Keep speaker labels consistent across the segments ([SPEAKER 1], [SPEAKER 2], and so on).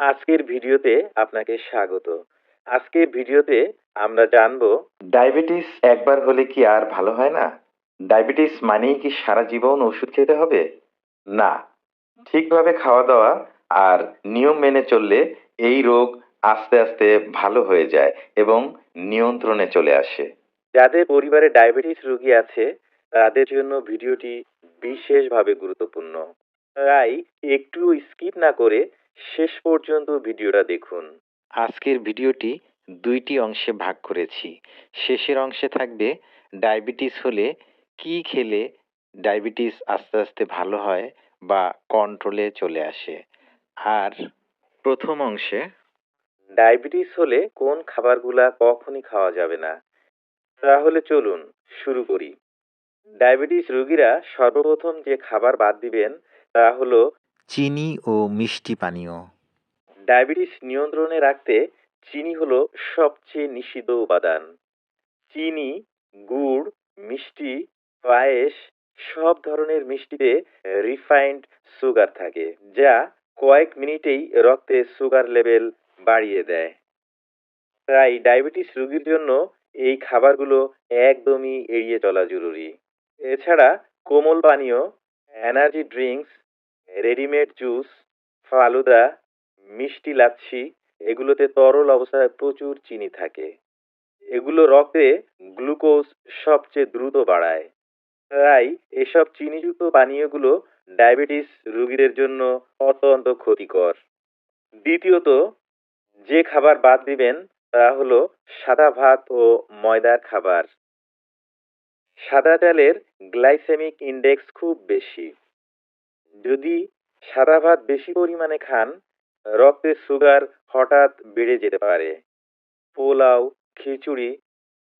[SPEAKER 1] আজকের ভিডিওতে আপনাকে স্বাগত। আজকের ভিডিওতে আমরা জানব ডায়াবেটিস একবার হলে কি আর ভালো হয় না? ডায়াবেটিস মানেই কি সারা জীবন ওষুধ খেতে হবে? না, ঠিকভাবে খাওয়া দাওয়া আর নিয়ম মেনে চললে এই রোগ আস্তে আস্তে ভালো হয়ে যায় এবং নিয়ন্ত্রণে চলে আসে। যাদের পরিবারে ডায়াবেটিস রোগী আছে তাদের জন্য ভিডিওটি বিশেষভাবে গুরুত্বপূর্ণ। তাই একটু স্কিপ না করে শেষ পর্যন্ত ভিডিওটা দেখুন। আজকের ভিডিওটি দুইটি অংশে ভাগ করেছি। শেষের অংশে থাকবে ডায়াবেটিস হলে কি খেলে ডায়াবেটিস আস্তে আস্তে ভালো হয় বা কন্ট্রোলে চলে আসে। আর প্রথম অংশে ডায়াবেটিস হলে কোন খাবারগুলা কখনই খাওয়া যাবে না। তাহলে চলুন শুরু করি। ডায়াবেটিস রোগীরা সর্বপ্রথম যে খাবার বাদ দিবেন তা হলো চিনি ও মিষ্টি পানীয়। ডায়াবেটিস নিয়ন্ত্রণে রাখতে চিনি হলো সবচেয়ে নিষিদ্ধ উপাদান। চিনি, গুড়, মিষ্টি, পায়েস সব ধরনের মিষ্টিতে রিফাইন্ড সুগার থাকে যা কয়েক মিনিটেই রক্তে সুগার লেভেল বাড়িয়ে দেয়। তাই ডায়াবেটিস রোগীর জন্য এই খাবারগুলো একদমই এড়িয়ে চলা জরুরি। এছাড়া কোমল পানীয়, energy drinks, readymade juice, falooda, মিষ্টি লাচ্ছি এগুলোতে তরল অবস্থায় প্রচুর চিনি থাকে। এগুলো রক্তে গ্লুকোজ সবচেয়ে দ্রুত বাড়ায়। তাই এসব চিনিযুক্ত পানীয়গুলো ডায়াবেটিস রোগীদের জন্য অত্যন্ত ক্ষতিকর। দ্বিতীয়ত, যে খাবার বাদ দিবেন তা হলো সাদা ভাত ও ময়দার খাবার। সাদা চালের গ্লাইসেমিক ইন্ডেক্স খুব বেশি। যদি সাদা ভাত বেশি পরিমাণে খান রক্তে সুগার হঠাৎ বেড়ে যেতে পারে। পোলাও, খিচুড়ি,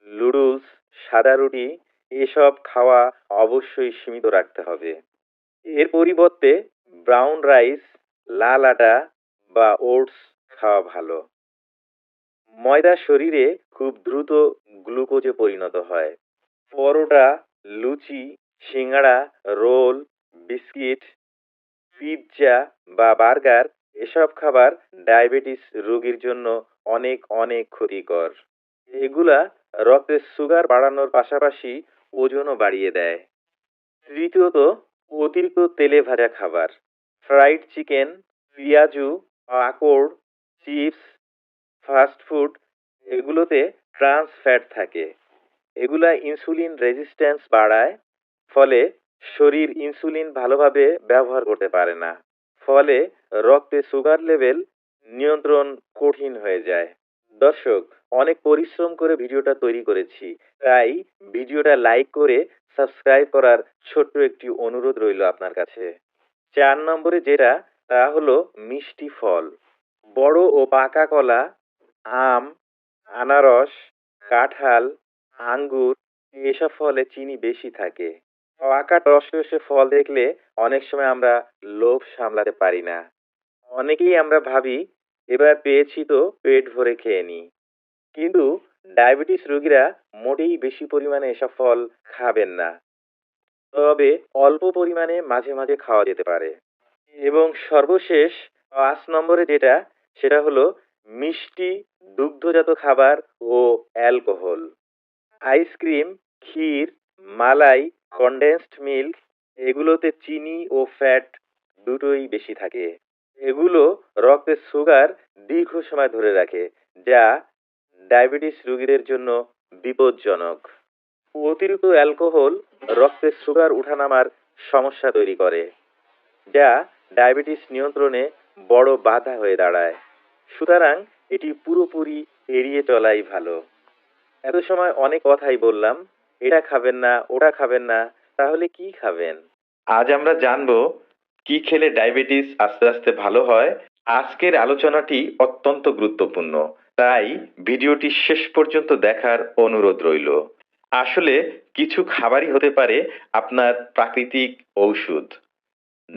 [SPEAKER 1] নুডলস, সাদা রুটি এসব খাওয়া অবশ্যই সীমিত রাখতে হবে। এর পরিবর্তে ব্রাউন রাইস, লাল আটা বা ওটস খাওয়া ভালো। ময়দা শরীরে খুব দ্রুত গ্লুকোজে পরিণত হয়। পরোটা, লুচি, সিঙ্গাড়া, রোল, বিস্কিট, পিৎজা বা বার্গার এসব খাবার ডায়াবেটিস রোগীর জন্য অনেক অনেক ক্ষতিকর। এগুলা রক্তে সুগার বাড়ানোর পাশাপাশি ওজনও বাড়িয়ে দেয়। তৃতীয়ত, অতিরিক্ত তেলে ভাজা খাবার। ফ্রাইড চিকেন, পেঁয়াজু, পাঁপড়, চিপস, ফাস্ট ফুড এগুলোতে ট্রান্স ফ্যাট থাকে। এগুলা ইনসুলিন রেজিস্ট্যান্স বাড়ায়, ফলে শরীর ইনসুলিন ভালোভাবে ব্যবহার করতে পারে না। ফলে রক্তে সুগার লেভেল নিয়ন্ত্রণ কঠিন হয়ে যায়। দর্শক, অনেক পরিশ্রম করে ভিডিওটা তৈরি করেছি, তাই ভিডিওটা লাইক করে সাবস্ক্রাইব করার ছোট্ট একটি অনুরোধ রইল আপনার কাছে। 4 নম্বরে যেটা তা হলো মিষ্টি ফল। বড় ও পাকা কলা, আম, আনারস, কাঁঠাল, আঙ্গুর এসব ফলে চিনি বেশি থাকে। পাকা টসটসে ফল দেখলে অনেক সময় আমরা লোভ সামলাতে পারি না। অনেকেই আমরা ভাবি এবার পেয়েছি তো পেট ভরে খেয়ে নিই। কিন্তু ডায়াবেটিস রোগীরা মোটেই বেশি পরিমাণে এসব ফল খাবেন না। তবে অল্প পরিমাণে মাঝে মাঝে খাওয়া যেতে পারে। এবং সর্বশেষ 5 নম্বরে যেটা সেটা হলো মিষ্টি, দুগ্ধজাত খাবার ও অ্যালকোহল। আইসক্রিম, ক্ষীর, মালাই, কনডেন্সড মিল্ক এগুলোতে চিনি ও ফ্যাট দুটোই বেশি থাকে। এগুলো রক্তে সুগার দীর্ঘ সময় ধরে রাখে, যা ডায়াবেটিস রোগীদের জন্য বিপজ্জনক। অতিরিক্ত অ্যালকোহল রক্তে সুগার ওঠানামার সমস্যা তৈরি করে, যা ডায়াবেটিস নিয়ন্ত্রণে বড় বাধা হয়ে দাঁড়ায়। সুতরাং এটি পুরোপুরি এড়িয়ে চলাই ভালো। এত সময় অনেক কথাই বললাম, এটা খাবেন না, ওটা খাবেন না, তাহলে কি খাবেন? আজ আমরা জানবো কি খেলে ডায়াবেটিস আস্তে আস্তে ভালো হয়। আজকের আলোচনাটি অত্যন্ত গুরুত্বপূর্ণ, তাই ভিডিওটি শেষ পর্যন্ত দেখার অনুরোধ রইল। আসলে কিছু খাবারই হতে পারে আপনার প্রাকৃতিক ঔষধ।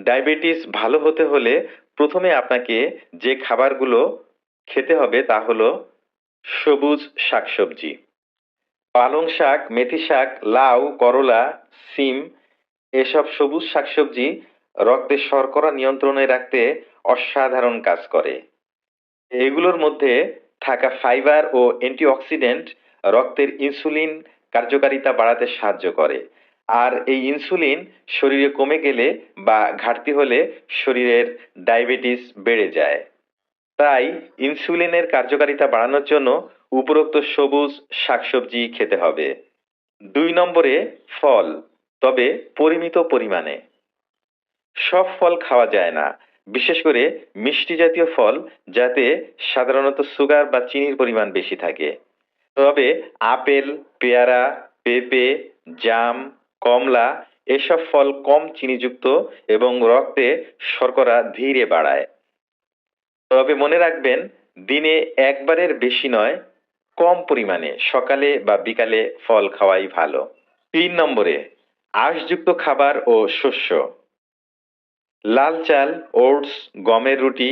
[SPEAKER 1] ডায়াবেটিস ভালো হতে হলে প্রথমে আপনাকে যে খাবারগুলো খেতে হবে তা হলো সবুজ শাকসবজি। পালং শাক, মেথি শাক, লাউ, করলা, সিম এসব সবুজ শাকসবজি রক্তে শর্করা নিয়ন্ত্রণে রাখতে অসাধারণ কাজ করে। এগুলোর মধ্যে থাকা ফাইবার ও অ্যান্টিঅক্সিডেন্ট রক্তের ইনসুলিন কার্যকারিতা বাড়াতে সাহায্য করে। আর এই ইনসুলিন শরীরে কমে গেলে বা ঘাটতি হলে শরীরের ডায়াবেটিস বেড়ে যায়। তাই ইনসুলিনের কার্যকারিতা বাড়ানোর জন্য উপরোক্ত সবুজ শাকসবজি খেতে হবে। ২ নম্বরে ফল, তবে পরিমিত পরিমাণে। সব ফল খাওয়া যায় না, বিশেষ করে মিষ্টি জাতীয় ফল, যাতে সাধারণত সুগার বা চিনির পরিমাণ বেশি থাকে। তবে আপেল, পেয়ারা, পেঁপে, জাম, কমলা এসব ফল কম চিনিযুক্ত এবং রক্তে শর্করা ধীরে বাড়ায়। তবে মনে রাখবেন, দিনে একবারের বেশি নয়, কম পরিমাণে সকালে বা বিকালে ফল খাওয়াই ভালো। ৩ নম্বরে আঁশযুক্ত খাবার ও শস্য। লাল চাল, ওটস, গমের রুটি,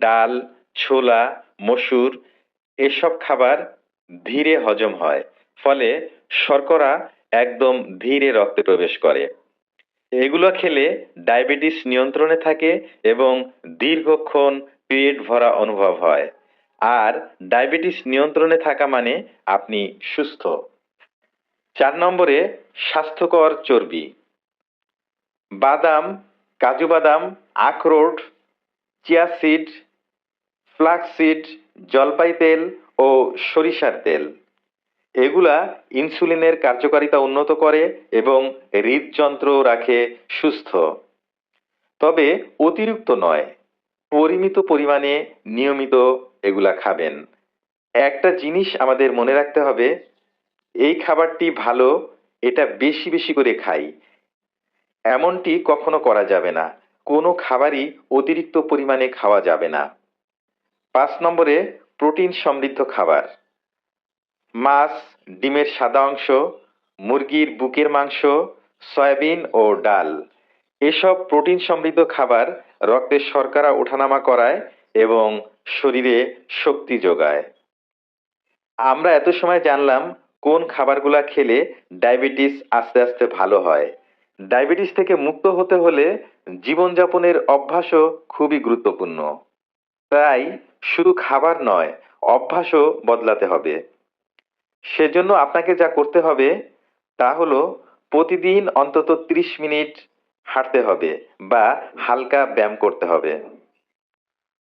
[SPEAKER 1] ডাল, ছোলা, মসুর এসব খাবার ধীরে হজম হয়, ফলে শর্করা একদম ধীরে রক্তে প্রবেশ করে। এগুলো খেলে ডায়াবেটিস নিয়ন্ত্রণে থাকে এবং দীর্ঘক্ষণ পেট ভরা অনুভব হয়। আর ডায়াবেটিস নিয়ন্ত্রণে থাকা মানে আপনি সুস্থ। ৪ নম্বরে স্বাস্থ্যকর চর্বি। বাদাম, কাজু বাদাম, আখরোট, চিয়া সিড, ফ্লাক্স সিড, জলপাই তেল ও সরিষার তেল এগুলা ইনসুলিনের কার্যকারিতা উন্নত করে এবং হৃদযন্ত্র রাখে সুস্থ। তবে অতিরিক্ত নয়, পরিমিত পরিমাণে নিয়মিত এগুলা খাবেন। একটা জিনিস আমাদের মনে রাখতে হবে, এই খাবারটি ভালো, এটা বেশি বেশি করে খাই, এমনটি কখনো করা যাবে না। কোনো খাবারই অতিরিক্ত পরিমাণে খাওয়া যাবে না। ৫ নম্বরে প্রোটিন সমৃদ্ধ খাবার। মাছ, ডিমের সাদা অংশ, মুরগির বুকের মাংস, সয়াবিন ও ডাল এসব প্রোটিন সমৃদ্ধ খাবার রক্তে শর্করা ওঠানামা করায় এবং শরীরে শক্তি যোগায়। আমরা এত সময় জানলাম কোন খাবারগুলা খেলে ডায়াবেটিস আস্তে আস্তে ভালো হয়। ডায়াবেটিস থেকে মুক্ত হতে হলে জীবনযাপনের অভ্যাসও খুবই গুরুত্বপূর্ণ। তাই শুধু খাবার নয়, অভ্যাসও বদলাতে হবে। সেজন্য আপনাকে যা করতে হবে তা হলো প্রতিদিন অন্তত ৩০ মিনিট হাঁটতে হবে বা হালকা ব্যায়াম করতে হবে।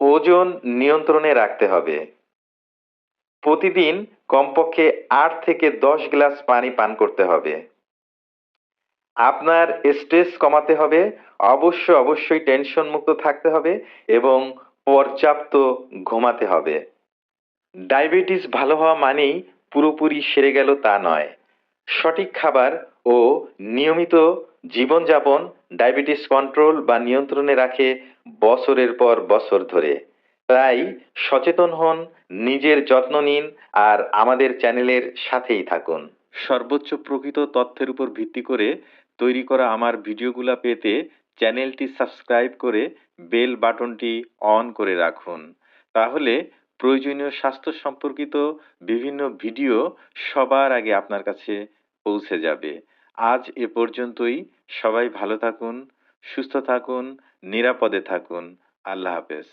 [SPEAKER 1] ওজন নিয়ন্ত্রণে রাখতে হবে। প্রতিদিন কমপক্ষে ৮ থেকে ১০ গ্লাস পানি পান করতে হবে। আপনার স্ট্রেস কমাতে হবে, অবশ্যই টেনশন মুক্ত থাকতে হবে এবং পর্যাপ্ত ঘুমাতে হবে। ডায়াবেটিস ভালো হওয়া মানেই পুরোপুরি সেরে গেল তা নয়। সঠিক খাবার ও নিয়মিত জীবনযাপন ডায়াবেটিস কন্ট্রোল বা নিয়ন্ত্রণে রাখে বছরের পর বছর ধরে। তাই সচেতন হন, নিজের যত্ন নিন আর আমাদের চ্যানেলের সাথেই থাকুন। সর্বোচ্চ প্রকৃত তথ্যের উপর ভিত্তি করে তৈরি করা আমার ভিডিওগুলো পেতে চ্যানেলটি সাবস্ক্রাইব করে বেল বাটনটি অন করে রাখুন। তাহলে প্রয়োজনীয় স্বাস্থ্য সম্পর্কিত বিভিন্ন ভিডিও সবার আগে আপনার কাছে পৌঁছে যাবে। আজ এ পর্যন্তই। সবাই ভালো থাকুন, সুস্থ থাকুন, নিরাপদে থাকুন। আল্লাহ হাফেজ।